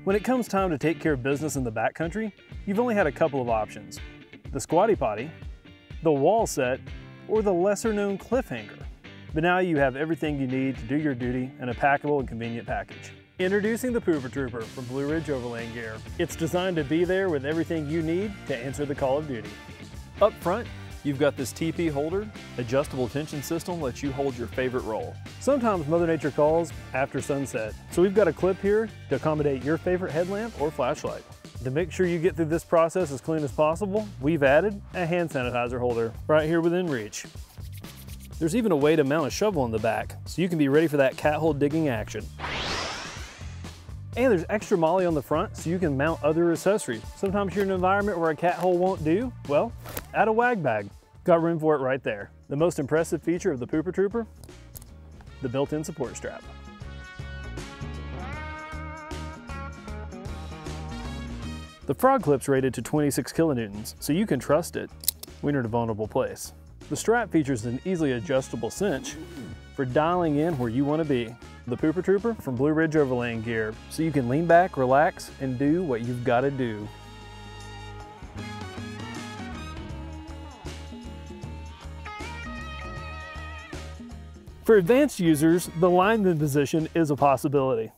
When it comes time to take care of business in the backcountry, you've only had a couple of options: the squatty potty, the wall set, or the lesser known cliffhanger. But now you have everything you need to do your duty in a packable and convenient package. Introducing the Pooper Trooper from Blue Ridge Overland Gear. It's designed to be there with everything you need to answer the call of duty. Up front, you've got this TP holder. Adjustable tension system lets you hold your favorite roll. Sometimes Mother Nature calls after sunset, so we've got a clip here to accommodate your favorite headlamp or flashlight. To make sure you get through this process as clean as possible, we've added a hand sanitizer holder right here within reach. There's even a way to mount a shovel in the back, so you can be ready for that cat hole digging action. And there's extra MOLLE on the front, so you can mount other accessories. Sometimes you're in an environment where a cat hole won't do. Well, add a wag bag. Got room for it right there. The most impressive feature of the Pooper Trooper, the built-in support strap. The frog clip's rated to 26 kilonewtons, so you can trust it when you're in a vulnerable place. The strap features an easily adjustable cinch for dialing in where you want to be. The Pooper Trooper from Blue Ridge Overland Gear, so you can lean back, relax, and do what you've got to do. For advanced users, the lineman position is a possibility.